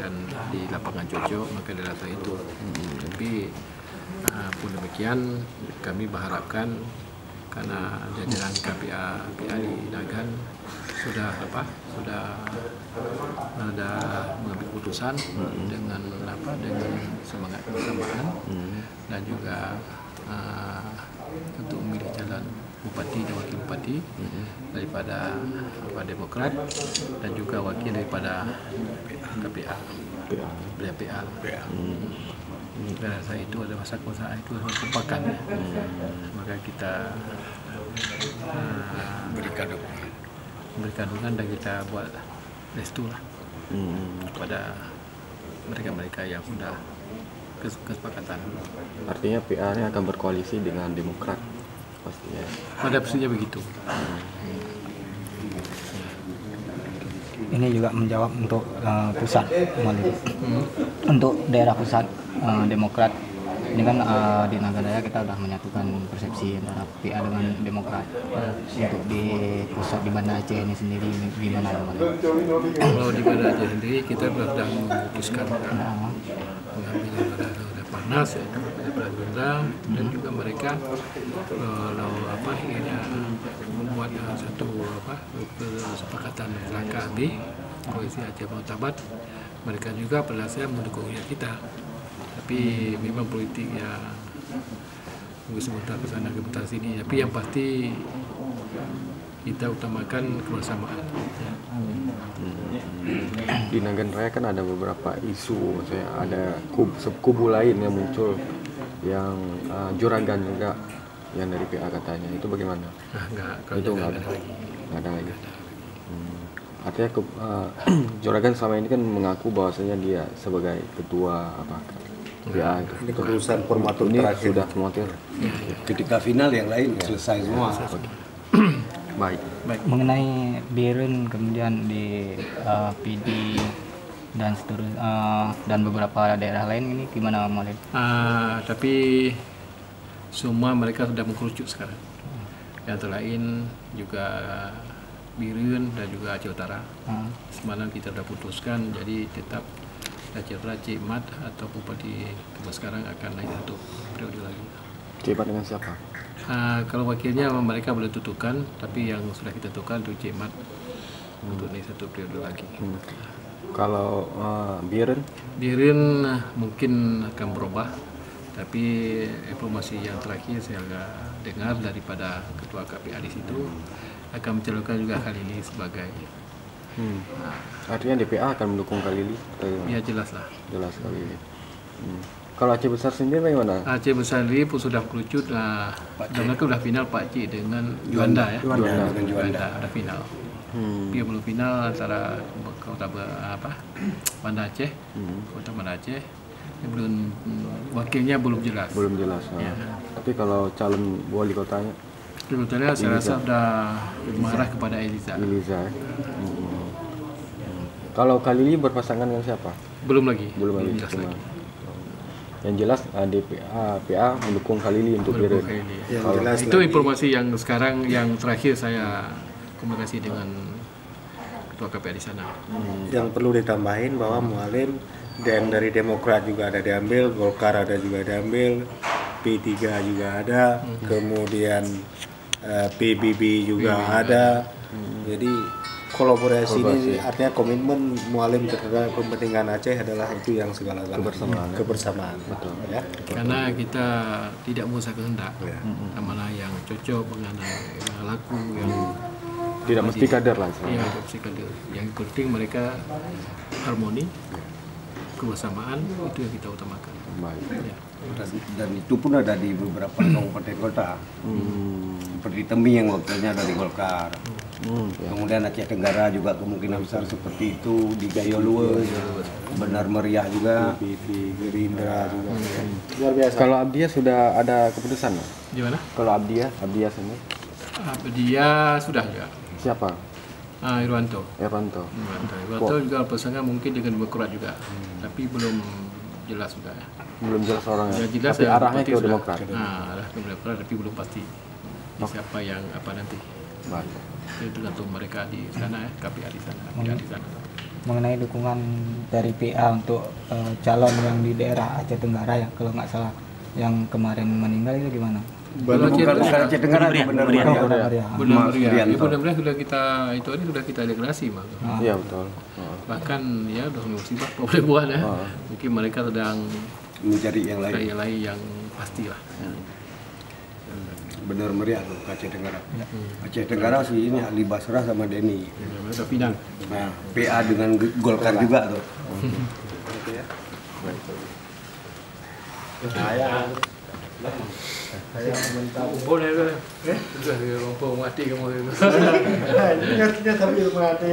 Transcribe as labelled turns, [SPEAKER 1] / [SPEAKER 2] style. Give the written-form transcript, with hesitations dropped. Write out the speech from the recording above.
[SPEAKER 1] dan di lapangan cocok maka dia rasa itu. Tapi pun demikian kami berharapkan karena jajaran KPA di Nagan sudah ada mengambil keputusan dengan semangat kebersamaan dan juga untuk memilih jalan bupati dan wakil bupati daripada Demokrat dan juga wakil daripada KPA. Dan saya itu ada masa kuasa itu merupakan maka kita berikan dukungan dan kita buat restu lah kepada mereka yang sudah kesepakatan.
[SPEAKER 2] Artinya PA ini akan berkoalisi dengan Demokrat pastinya.
[SPEAKER 1] Pada pastinya begitu.
[SPEAKER 3] Ini juga menjawab untuk pusat, untuk daerah pusat Demokrat. Ini kan di Nagadaya kita sudah menyatukan persepsi antara PA dengan Demokrat. Untuk di pusat di Banda Aceh ini sendiri gimana?
[SPEAKER 1] Kalau di Banda Aceh sendiri kita sudah memutuskan mengambil ada panas ya, daripada Gerindra dan juga mereka membuat satu kesepakatan langkah B Koalisi Aceh Murtabat. Mereka juga pada saya mendukungnya kita. Tapi memang politik ya sebentar ke sana sebentar sini. Tapi yang pasti kita utamakan kebersamaan.
[SPEAKER 2] Di Nagan Raya kan ada beberapa isu, maksudnya ada kubu lain yang muncul yang juragan juga yang dari PA katanya. Itu bagaimana? Itu nggak ada lagi. Artinya juragan selama ini kan mengaku bahwasanya dia sebagai ketua PA itu.
[SPEAKER 4] Ini keputusan formatur terakhir.
[SPEAKER 2] Sudah formatur.
[SPEAKER 4] Ketika final yang lain selesai semua.
[SPEAKER 2] Baik.
[SPEAKER 3] Mengenai Birun kemudian di PD dan seterusnya dan beberapa daerah lain ini gimana Maulid?
[SPEAKER 1] Tapi semua mereka sudah mengkerucut sekarang. Yang lain juga Birun dan juga Aceh Utara. Semalam kita sudah putuskan jadi tetap Aceh Utara, Cik Mat atau Bupati Kebun sekarang akan naik satu periode lagi.
[SPEAKER 2] Cik Mat dengan siapa?
[SPEAKER 1] Kalau wakilnya mereka boleh tentukan, tapi yang sudah kita tentukan itu Cik Mat untuk naik satu periode lagi.
[SPEAKER 2] Kalau Birun?
[SPEAKER 1] Birun mungkin akan berubah, tapi informasi yang terakhir saya dengar daripada Ketua KPA di situ akan mencalonkan juga Khalili sebagai.
[SPEAKER 2] Artinya DPA akan mendukung Khalili?
[SPEAKER 1] Ya jelas lah.
[SPEAKER 2] Jelas Khalili. Kalau Aceh Besar sendiri bagaimana?
[SPEAKER 1] Aceh Besar sendiri pun sudah kerucut dan mereka sudah final Pak Cik dengan Juanda ya. Juanda ada final. Dia belum final antara kota Banda Aceh, kota Banda Aceh. Belum wakilnya belum jelas.
[SPEAKER 2] Belum jelas. Ya. Tapi kalau calon wali kotanya?
[SPEAKER 1] Wali kotanya saya rasa sudah mengarah kepada Eliza.
[SPEAKER 2] Ya. Kalau Khalili berpasangan dengan siapa?
[SPEAKER 1] Belum lagi.
[SPEAKER 2] Jelas lagi. Yang jelas PA mendukung Khalili untuk Birun.
[SPEAKER 1] Itu informasi yang sekarang yang terakhir saya komunikasi dengan Ketua KPA di sana.
[SPEAKER 4] Yang perlu ditambahin bahwa Mualim dan dari Demokrat juga ada diambil, Golkar ada juga diambil, P3 juga ada, kemudian PBB juga ada. Jadi kolaborasi ini artinya komitmen Mualim terhadap kepentingan Aceh adalah itu yang segala-galanya kebersamaan. Betul. Ya.
[SPEAKER 1] Karena kita tidak memaksa kehendak, mana yang cocok mengenai laku yang
[SPEAKER 2] tidak mesti kader lah.
[SPEAKER 1] Iya, tidak mesti kader. Yang penting mereka harmoni, kebersamaan itu yang kita utamakan.
[SPEAKER 2] Baik.
[SPEAKER 1] Ya.
[SPEAKER 5] Dan itu pun ada di beberapa kabupaten kota. Seperti Temi yang wakilnya dari Golkar. Kemudian Aceh Tenggara juga kemungkinan besar seperti itu, di Gayolue benar meriah juga.
[SPEAKER 4] Gerindra juga. Luar biasa.
[SPEAKER 2] Kalau Abdiya sudah ada keputusan?
[SPEAKER 1] Gimana?
[SPEAKER 2] Kalau Abdiya sini?
[SPEAKER 1] Dia sudah juga.
[SPEAKER 2] Siapa?
[SPEAKER 1] Irwanto.
[SPEAKER 2] Irwanto
[SPEAKER 1] juga pasangan mungkin dengan Demokrat juga, tapi belum jelas juga.
[SPEAKER 2] Belum jelas orangnya.
[SPEAKER 1] Ya, jelas
[SPEAKER 2] tapi arahnya ke Demokrat.
[SPEAKER 1] Arah ke Demokrat, tapi belum pasti siapa yang apa nanti.
[SPEAKER 2] Baik.
[SPEAKER 1] Itu tergantung mereka di sana ya, KPA di sana.
[SPEAKER 3] mengenai dukungan dari PA untuk calon yang di daerah Aceh Tenggara ya, kalau nggak salah yang kemarin meninggal itu gimana?
[SPEAKER 5] Bukan Aceh Tenggara, Benar Meriah.
[SPEAKER 1] Benar Meriah sudah kita deklarasi, Mas.
[SPEAKER 2] Iya betul.
[SPEAKER 1] Bahkan ya udah musibah boleh buat ya. Mungkin mereka sedang
[SPEAKER 5] mencari yang
[SPEAKER 1] lain yang pasti lah.
[SPEAKER 5] Benar Meriah tuh Aceh Tenggara. Aceh Tenggara sih ini Ali Basrah sama Denny.
[SPEAKER 1] Mereka pinang.
[SPEAKER 5] Nah, PA dengan Golkar juga tuh.
[SPEAKER 1] Saya minta boleh ke? Sudah rompong mati kamu itu.
[SPEAKER 4] Nyatanya tapi mati.